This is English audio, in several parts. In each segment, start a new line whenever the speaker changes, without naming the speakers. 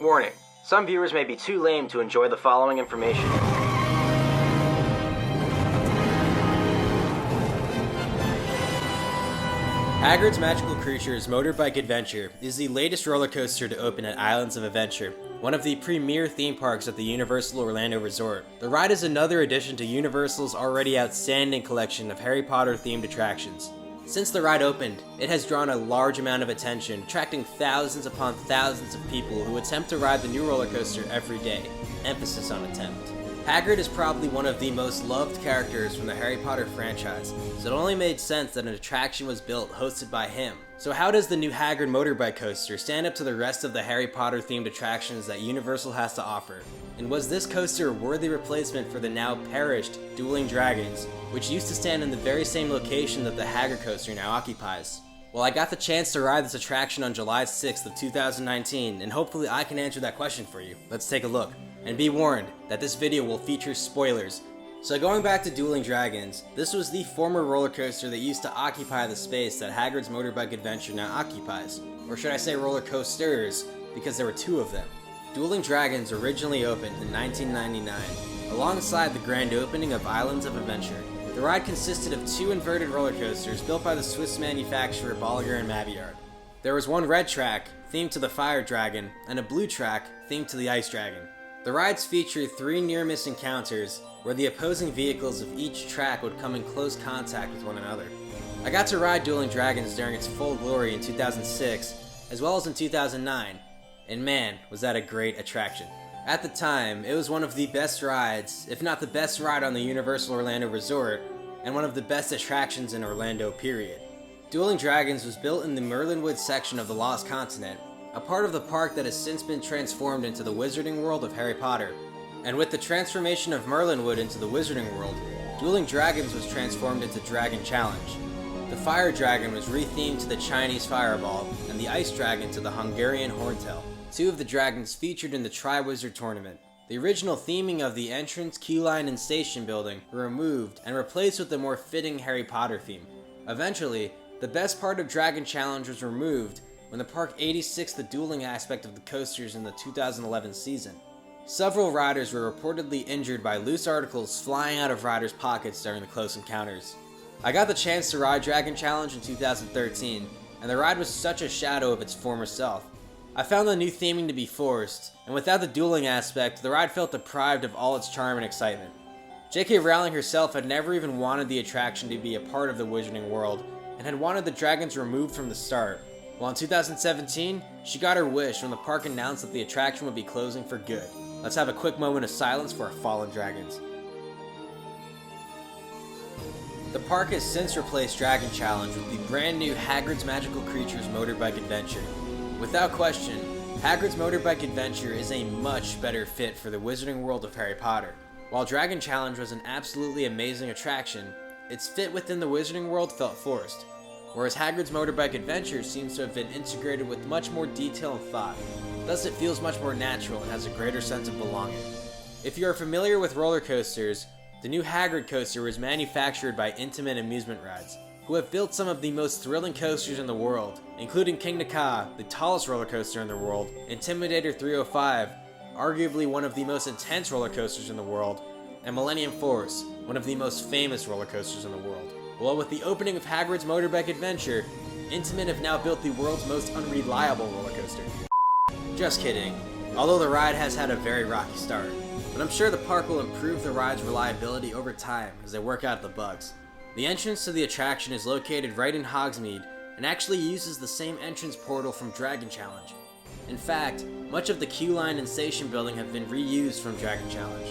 Warning, some viewers may be too lame to enjoy the following information. Hagrid's Magical Creatures Motorbike Adventure is the latest roller coaster to open at Islands of Adventure, one of the premier theme parks at the Universal Orlando Resort. The ride is another addition to Universal's already outstanding collection of Harry Potter themed attractions. Since the ride opened, it has drawn a large amount of attention, attracting thousands upon thousands of people who attempt to ride the new roller coaster every day. Emphasis on attempt. Hagrid is probably one of the most loved characters from the Harry Potter franchise, so it only made sense that an attraction was built hosted by him. So how does the new Hagrid motorbike coaster stand up to the rest of the Harry Potter themed attractions that Universal has to offer? And was this coaster a worthy replacement for the now perished Dueling Dragons, which used to stand in the very same location that the Hagrid coaster now occupies? Well, I got the chance to ride this attraction on July 6th of 2019, and hopefully I can answer that question for you. Let's take a look. And be warned that this video will feature spoilers. So going back to Dueling Dragons, this was the former roller coaster that used to occupy the space that Hagrid's Motorbike Adventure now occupies. Or should I say roller coasters, because there were two of them. Dueling Dragons originally opened in 1999, alongside the grand opening of Islands of Adventure. The ride consisted of two inverted roller coasters built by the Swiss manufacturer Bolliger & Mabillard. There was one red track, themed to the Fire Dragon, and a blue track, themed to the Ice Dragon. The rides feature 3 near-miss encounters, where the opposing vehicles of each track would come in close contact with one another. I got to ride Dueling Dragons during its full glory in 2006, as well as in 2009, and man, was that a great attraction. At the time, it was one of the best rides, if not the best ride on the Universal Orlando Resort, and one of the best attractions in Orlando, period. Dueling Dragons was built in the Merlinwood section of the Lost Continent, a part of the park that has since been transformed into the Wizarding World of Harry Potter. And with the transformation of Merlinwood into the Wizarding World, Dueling Dragons was transformed into Dragon Challenge. The Fire Dragon was rethemed to the Chinese Fireball, and the Ice Dragon to the Hungarian Horntail, 2 of the dragons featured in the Tri-Wizard Tournament. The original theming of the entrance, queue line, and station building were removed and replaced with the more fitting Harry Potter theme. Eventually, the best part of Dragon Challenge was removed when the park 86'd the dueling aspect of the coasters in the 2011 season. Several riders were reportedly injured by loose articles flying out of riders' pockets during the close encounters. I got the chance to ride Dragon Challenge in 2013, and the ride was such a shadow of its former self. I found the new theming to be forced, and without the dueling aspect, the ride felt deprived of all its charm and excitement. J.K. Rowling herself had never even wanted the attraction to be a part of the Wizarding World, and had wanted the dragons removed from the start. Well, in 2017, she got her wish when the park announced that the attraction would be closing for good. Let's have a quick moment of silence for our fallen dragons. The park has since replaced Dragon Challenge with the brand new Hagrid's Magical Creatures Motorbike Adventure. Without question, Hagrid's Motorbike Adventure is a much better fit for the Wizarding World of Harry Potter. While Dragon Challenge was an absolutely amazing attraction, its fit within the Wizarding World felt forced. Whereas Hagrid's Motorbike Adventure seems to have been integrated with much more detail and thought. Thus it feels much more natural and has a greater sense of belonging. If you are familiar with roller coasters, the new Hagrid coaster was manufactured by Intamin Amusement Rides, who have built some of the most thrilling coasters in the world, including King Naka, the tallest roller coaster in the world, Intimidator 305, arguably one of the most intense roller coasters in the world, and Millennium Force, one of the most famous roller coasters in the world. Well, with the opening of Hagrid's Motorbike Adventure, Intamin have now built the world's most unreliable roller coaster. Just kidding, although the ride has had a very rocky start, but I'm sure the park will improve the ride's reliability over time as they work out the bugs. The entrance to the attraction is located right in Hogsmeade and actually uses the same entrance portal from Dragon Challenge. In fact, much of the queue line and station building have been reused from Dragon Challenge.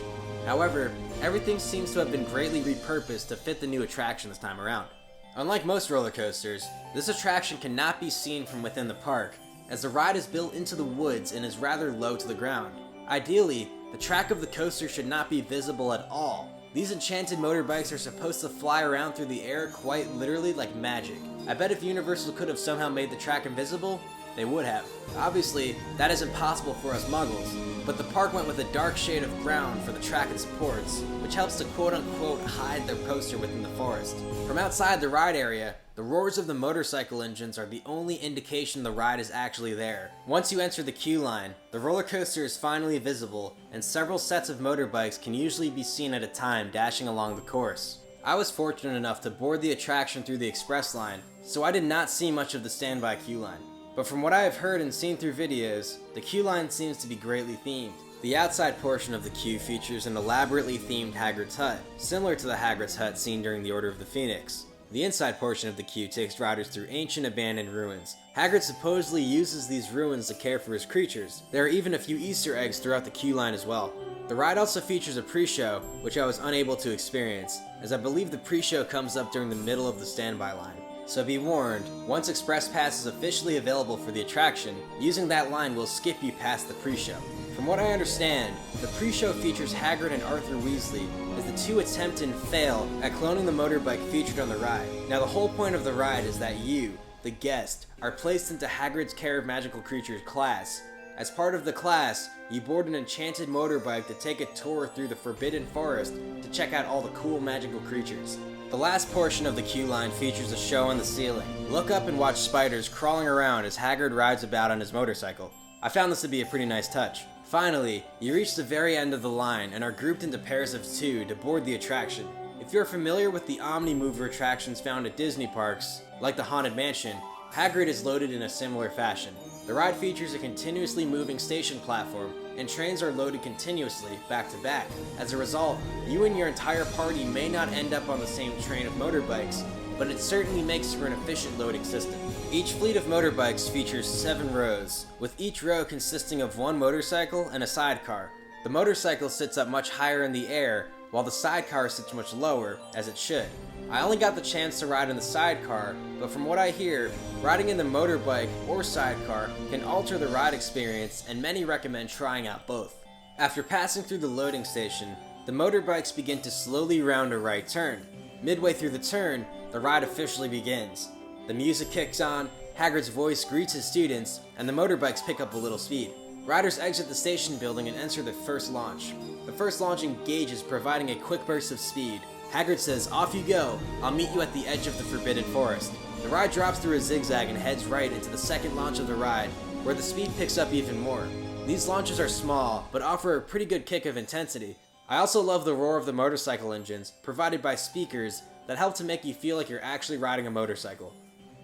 However, everything seems to have been greatly repurposed to fit the new attraction this time around. Unlike most roller coasters, this attraction cannot be seen from within the park, as the ride is built into the woods and is rather low to the ground. Ideally, the track of the coaster should not be visible at all. These enchanted motorbikes are supposed to fly around through the air quite literally like magic. I bet if Universal could have somehow made the track invisible, they would have. Obviously, that is impossible for us muggles, but the park went with a dark shade of brown for the track and supports, which helps to quote-unquote hide the coaster within the forest. From outside the ride area, the The roars of the motorcycle engines are the only indication the ride is actually there. Once you enter the queue line, the roller coaster is finally visible, and several sets of motorbikes can usually be seen at a time dashing along the course. I was fortunate enough to board the attraction through the express line, so I did not see much of the standby queue line. But from what I have heard and seen through videos, the queue line seems to be greatly themed. The outside portion of the queue features an elaborately themed Hagrid's hut, similar to the Hagrid's hut seen during the Order of the Phoenix. The inside portion of the queue takes riders through ancient abandoned ruins. Hagrid supposedly uses these ruins to care for his creatures. There are even a few Easter eggs throughout the queue line as well. The ride also features a pre-show, which I was unable to experience, as I believe the pre-show comes up during the middle of the standby line. So be warned, once Express Pass is officially available for the attraction, using that line will skip you past the pre-show. From what I understand, the pre-show features Hagrid and Arthur Weasley, as the two attempt and fail at cloning the motorbike featured on the ride. Now the whole point of the ride is that you, the guest, are placed into Hagrid's Care of Magical Creatures class. As part of the class, you board an enchanted motorbike to take a tour through the Forbidden Forest to check out all the cool magical creatures. The last portion of the queue line features a show on the ceiling. Look up and watch spiders crawling around as Hagrid rides about on his motorcycle. I found this to be a pretty nice touch. Finally, you reach the very end of the line and are grouped into pairs of two to board the attraction. If you're familiar with the Omni-Mover attractions found at Disney parks, like the Haunted Mansion, Hagrid is loaded in a similar fashion. The ride features a continuously moving station platform, and trains are loaded continuously, back to back. As a result, you and your entire party may not end up on the same train of motorbikes, but it certainly makes for an efficient loading system. Each fleet of motorbikes features 7 rows, with each row consisting of one motorcycle and a sidecar. The motorcycle sits up much higher in the air, while the sidecar sits much lower, as it should. I only got the chance to ride in the sidecar, but from what I hear, riding in the motorbike or sidecar can alter the ride experience, and many recommend trying out both. After passing through the loading station, the motorbikes begin to slowly round a right turn. Midway through the turn, the ride officially begins. The music kicks on, Hagrid's voice greets his students, and the motorbikes pick up a little speed. Riders exit the station building and enter the first launch. The first launch engages, providing a quick burst of speed. Hagrid says, "Off you go, I'll meet you at the edge of the Forbidden Forest." The ride drops through a zigzag and heads right into the second launch of the ride, where the speed picks up even more. These launches are small, but offer a pretty good kick of intensity. I also love the roar of the motorcycle engines, provided by speakers that help to make you feel like you're actually riding a motorcycle.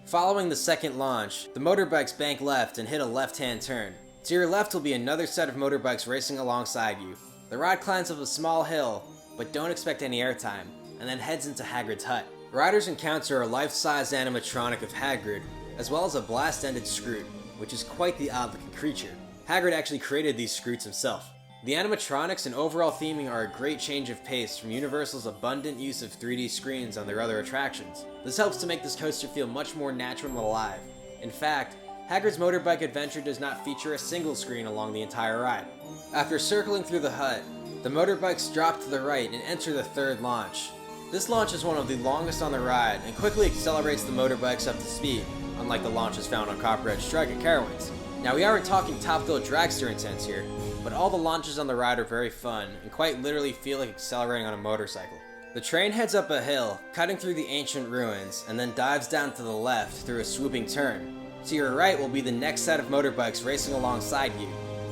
Following the second launch, the motorbikes bank left and hit a left-hand turn. To your left will be another set of motorbikes racing alongside you. The ride climbs up a small hill, but don't expect any airtime, and then heads into Hagrid's hut. Riders encounter a life-size animatronic of Hagrid, as well as a blast-ended Scroot, which is quite the odd-looking creature. Hagrid actually created these Scroots himself. The animatronics and overall theming are a great change of pace from Universal's abundant use of 3D screens on their other attractions. This helps to make this coaster feel much more natural and alive. In fact, Hagrid's Motorbike Adventure does not feature a single screen along the entire ride. After circling through the hut, the motorbikes drop to the right and enter the third launch. This launch is one of the longest on the ride and quickly accelerates the motorbikes up to speed, unlike the launches found on Copperhead Strike at Carowinds. Now we aren't talking top-built dragster intense here, but all the launches on the ride are very fun and quite literally feel like accelerating on a motorcycle. The train heads up a hill, cutting through the ancient ruins, and then dives down to the left through a swooping turn. To your right will be the next set of motorbikes racing alongside you.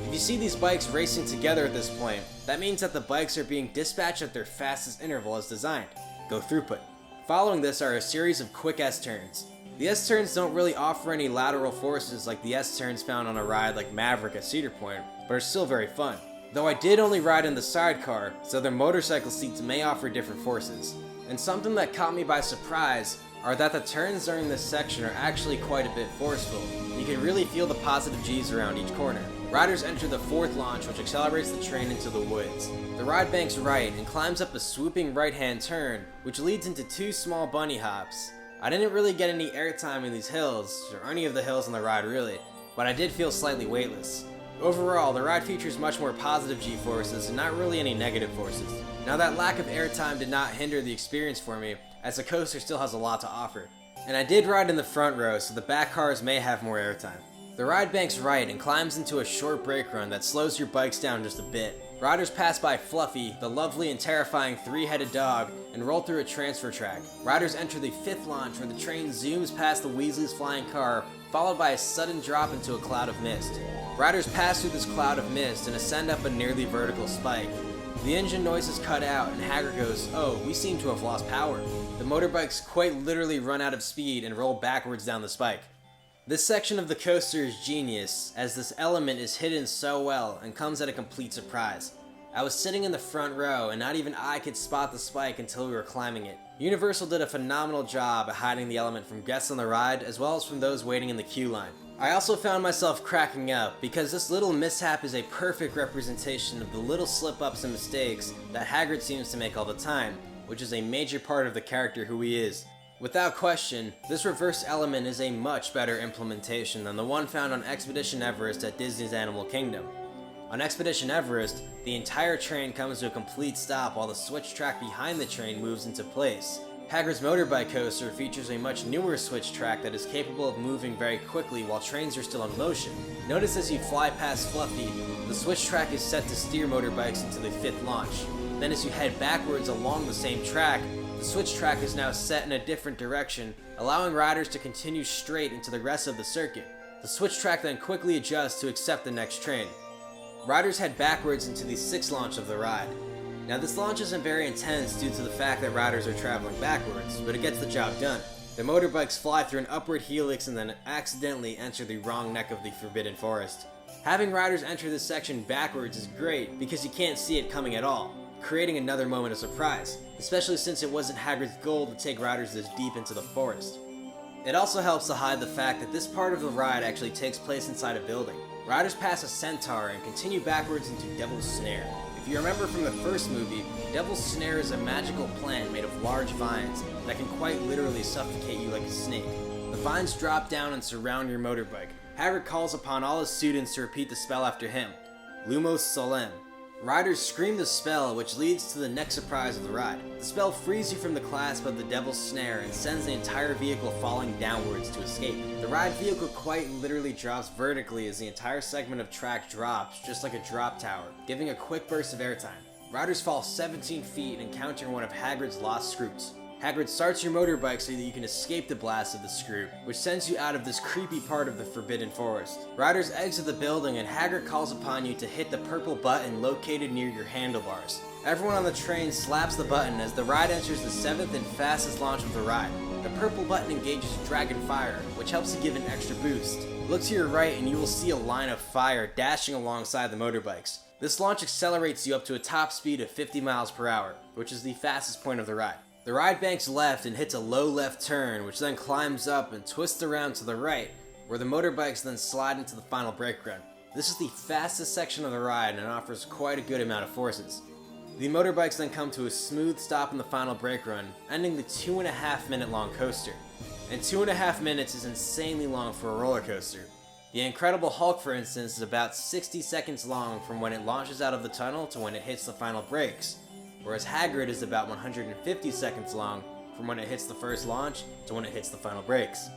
If you see these bikes racing together at this point, that means that the bikes are being dispatched at their fastest interval as designed. Go throughput. Following this are a series of quick S-turns. The S-turns don't really offer any lateral forces like the S-turns found on a ride like Maverick at Cedar Point, but are still very fun. Though I did only ride in the sidecar, so their motorcycle seats may offer different forces. And something that caught me by surprise are that the turns during this section are actually quite a bit forceful. You can really feel the positive G's around each corner. Riders enter the fourth launch, which accelerates the train into the woods. The ride banks right and climbs up a swooping right-hand turn, which leads into 2 small bunny hops. I didn't really get any airtime in these hills, or any of the hills on the ride really, but I did feel slightly weightless. Overall, the ride features much more positive G-forces and not really any negative forces. Now that lack of airtime did not hinder the experience for me, as the coaster still has a lot to offer. And I did ride in the front row, so the back cars may have more airtime. The ride banks right and climbs into a short brake run that slows your bikes down just a bit. Riders pass by Fluffy, the lovely and terrifying three-headed dog, and roll through a transfer track. Riders enter the fifth launch where the train zooms past the Weasley's flying car, followed by a sudden drop into a cloud of mist. Riders pass through this cloud of mist and ascend up a nearly vertical spike. The engine noises cut out and Hagrid goes, "Oh, we seem to have lost power." The motorbikes quite literally run out of speed and roll backwards down the spike. This section of the coaster is genius, as this element is hidden so well and comes at a complete surprise. I was sitting in the front row and not even I could spot the spike until we were climbing it. Universal did a phenomenal job at hiding the element from guests on the ride as well as from those waiting in the queue line. I also found myself cracking up because this little mishap is a perfect representation of the little slip-ups and mistakes that Hagrid seems to make all the time, which is a major part of the character who he is. Without question, this reverse element is a much better implementation than the one found on Expedition Everest at Disney's Animal Kingdom. On Expedition Everest, the entire train comes to a complete stop while the switch track behind the train moves into place. Hagrid's motorbike coaster features a much newer switch track that is capable of moving very quickly while trains are still in motion. Notice as you fly past Fluffy, the switch track is set to steer motorbikes into the fifth launch. Then as you head backwards along the same track, the switch track is now set in a different direction, allowing riders to continue straight into the rest of the circuit. The switch track then quickly adjusts to accept the next train. Riders head backwards into the sixth launch of the ride. Now this launch isn't very intense due to the fact that riders are traveling backwards, but it gets the job done. The motorbikes fly through an upward helix and then accidentally enter the wrong neck of the Forbidden Forest. Having riders enter this section backwards is great because you can't see it coming at all, creating another moment of surprise, especially since it wasn't Hagrid's goal to take riders this deep into the forest. It also helps to hide the fact that this part of the ride actually takes place inside a building. Riders pass a centaur and continue backwards into Devil's Snare. If you remember from the first movie, Devil's Snare is a magical plant made of large vines that can quite literally suffocate you like a snake. The vines drop down and surround your motorbike. Hagrid calls upon all his students to repeat the spell after him, Lumos Solem. Riders scream the spell, which leads to the next surprise of the ride. The spell frees you from the clasp of the Devil's Snare and sends the entire vehicle falling downwards to escape. The ride vehicle quite literally drops vertically as the entire segment of track drops, just like a drop tower, giving a quick burst of airtime. Riders fall 17 feet, encountering one of Hagrid's lost scroops. Hagrid starts your motorbike so that you can escape the blast of the screw, which sends you out of this creepy part of the Forbidden Forest. Riders exit the building and Hagrid calls upon you to hit the purple button located near your handlebars. Everyone on the train slaps the button as the ride enters the seventh and fastest launch of the ride. The purple button engages Dragon Fire, which helps to give an extra boost. Look to your right and you will see a line of fire dashing alongside the motorbikes. This launch accelerates you up to a top speed of 50 miles per hour, which is the fastest point of the ride. The ride banks left and hits a low left turn, which then climbs up and twists around to the right, where the motorbikes then slide into the final brake run. This is the fastest section of the ride and offers quite a good amount of forces. The motorbikes then come to a smooth stop in the final brake run, ending the 2.5 minute long coaster. And 2.5 minutes is insanely long for a roller coaster. The Incredible Hulk, for instance, is about 60 seconds long from when it launches out of the tunnel to when it hits the final brakes, whereas Hagrid is about 150 seconds long from when it hits the first launch to when it hits the final brakes.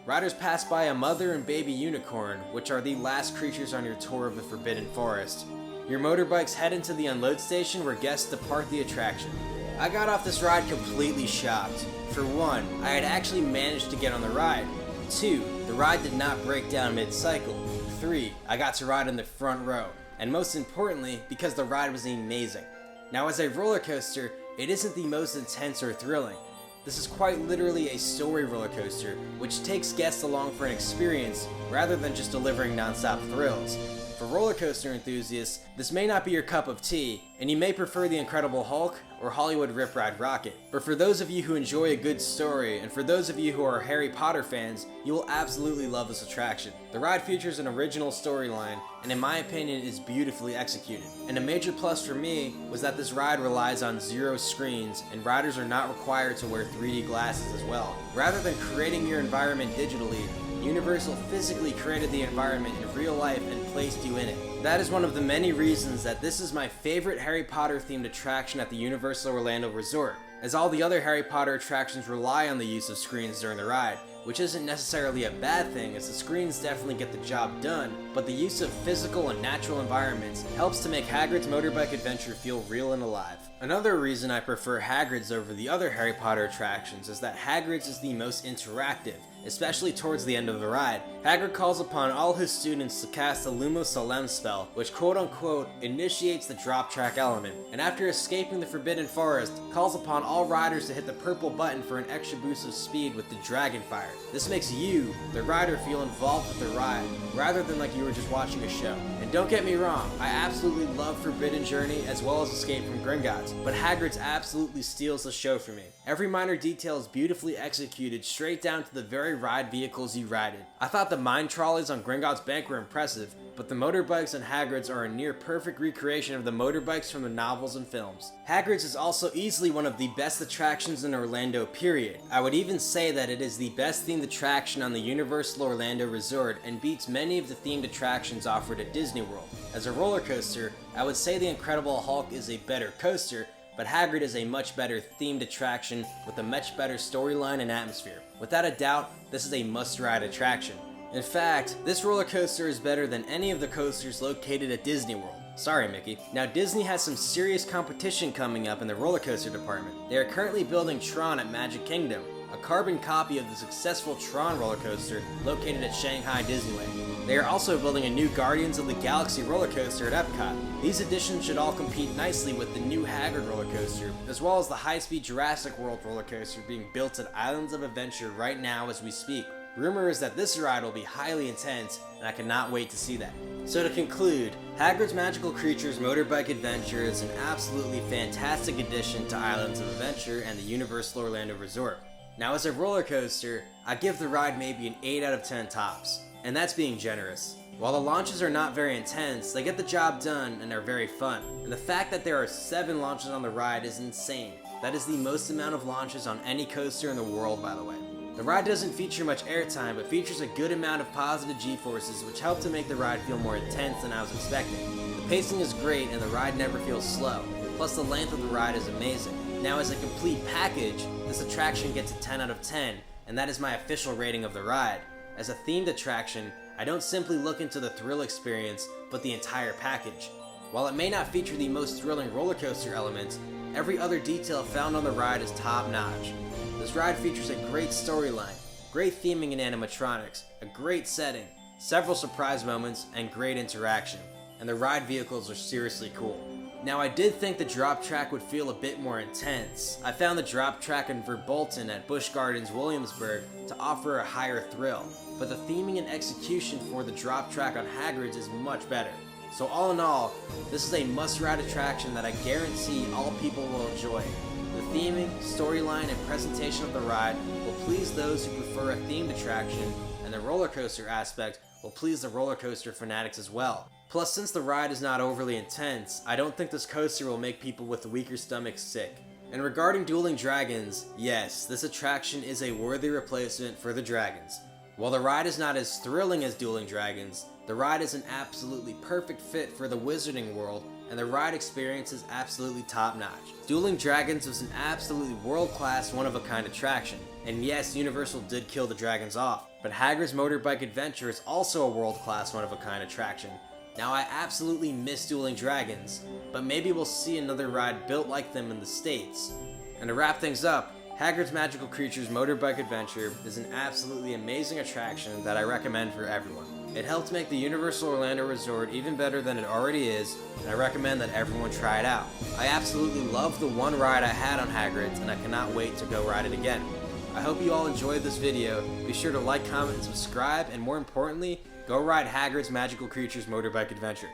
Riders pass by a mother and baby unicorn, which are the last creatures on your tour of the Forbidden Forest. Your motorbikes head into the unload station where guests depart the attraction. I got off this ride completely shocked. For one, I had actually managed to get on the ride. 2, the ride did not break down mid-cycle. 3, I got to ride in the front row. And most importantly, because the ride was amazing. Now as a roller coaster, it isn't the most intense or thrilling. This is quite literally a story roller coaster, which takes guests along for an experience rather than just delivering non-stop thrills. For roller coaster enthusiasts, this may not be your cup of tea, and you may prefer the Incredible Hulk or Hollywood Rip Ride Rocket. But for those of you who enjoy a good story, and for those of you who are Harry Potter fans, you will absolutely love this attraction. The ride features an original storyline, and in my opinion is beautifully executed. And a major plus for me was that this ride relies on 0 screens, and riders are not required to wear 3D glasses as well. Rather than creating your environment digitally, Universal physically created the environment in real life and placed you in it. That is one of the many reasons that this is my favorite Harry Potter themed attraction at the Universal Orlando Resort, as all the other Harry Potter attractions rely on the use of screens during the ride, which isn't necessarily a bad thing as the screens definitely get the job done, but the use of physical and natural environments helps to make Hagrid's motorbike adventure feel real and alive. Another reason I prefer Hagrid's over the other Harry Potter attractions is that Hagrid's is the most interactive, especially towards the end of the ride. Hagrid calls upon all his students to cast the Lumos Solem spell, which quote-unquote initiates the drop track element, and after escaping the Forbidden Forest, calls upon all riders to hit the purple button for an extra boost of speed with the Dragon Fire. This makes you, the rider, feel involved with the ride, rather than like you were just watching a show. And don't get me wrong, I absolutely love Forbidden Journey as well as Escape from Gringotts, but Hagrid's absolutely steals the show for me. Every minor detail is beautifully executed straight down to the very ride vehicles you ride in. I thought the mine trolleys on Gringotts Bank were impressive, but the motorbikes on Hagrid's are a near perfect recreation of the motorbikes from the novels and films. Hagrid's is also easily one of the best attractions in Orlando, period. I would even say that it is the best themed attraction on the Universal Orlando Resort and beats many of the themed attractions offered at Disney World. As a roller coaster, I would say the Incredible Hulk is a better coaster, but Hagrid is a much better themed attraction with a much better storyline and atmosphere. Without a doubt, this is a must-ride attraction. In fact, this roller coaster is better than any of the coasters located at Disney World. Sorry, Mickey. Now, Disney has some serious competition coming up in the roller coaster department. They are currently building Tron at Magic Kingdom, a carbon copy of the successful Tron roller coaster located at Shanghai Disneyland. They are also building a new Guardians of the Galaxy roller coaster at Epcot. These additions should all compete nicely with the new Hagrid roller coaster, as well as the high-speed Jurassic World roller coaster being built at Islands of Adventure right now as we speak. Rumor is that this ride will be highly intense, and I cannot wait to see that. So to conclude, Hagrid's Magical Creatures Motorbike Adventure is an absolutely fantastic addition to Islands of Adventure and the Universal Orlando Resort. Now as a roller coaster, I give the ride maybe an 8 out of 10 tops, and that's being generous. While the launches are not very intense, they get the job done and are very fun. And the fact that there are 7 launches on the ride is insane. That is the most amount of launches on any coaster in the world, by the way. The ride doesn't feature much airtime, but features a good amount of positive G-forces, which help to make the ride feel more intense than I was expecting. The pacing is great and the ride never feels slow, plus the length of the ride is amazing. Now as a complete package, this attraction gets a 10 out of 10, and that is my official rating of the ride. As a themed attraction, I don't simply look into the thrill experience, but the entire package. While it may not feature the most thrilling roller coaster elements, every other detail found on the ride is top-notch. This ride features a great storyline, great theming and animatronics, a great setting, several surprise moments, and great interaction. And the ride vehicles are seriously cool. Now I did think the drop track would feel a bit more intense. I found the drop track in Verbolten at Busch Gardens Williamsburg to offer a higher thrill, but the theming and execution for the drop track on Hagrid's is much better. So all in all, this is a must-ride attraction that I guarantee all people will enjoy. The theming, storyline, and presentation of the ride will please those who prefer a themed attraction, and the roller coaster aspect will please the roller coaster fanatics as well. Plus, since the ride is not overly intense, I don't think this coaster will make people with weaker stomachs sick. And regarding Dueling Dragons, yes, this attraction is a worthy replacement for the dragons. While the ride is not as thrilling as Dueling Dragons, the ride is an absolutely perfect fit for the wizarding world, and the ride experience is absolutely top-notch. Dueling Dragons was an absolutely world-class, one-of-a-kind attraction. And yes, Universal did kill the dragons off, but Hagrid's Motorbike Adventure is also a world-class, one-of-a-kind attraction. Now I absolutely miss Dueling Dragons, but maybe we'll see another ride built like them in the States. And to wrap things up, Hagrid's Magical Creatures Motorbike Adventure is an absolutely amazing attraction that I recommend for everyone. It helped make the Universal Orlando Resort even better than it already is, and I recommend that everyone try it out. I absolutely love the one ride I had on Hagrid's, and I cannot wait to go ride it again. I hope you all enjoyed this video. Be sure to like, comment, and subscribe, and more importantly, go ride Hagrid's Magical Creatures Motorbike Adventure.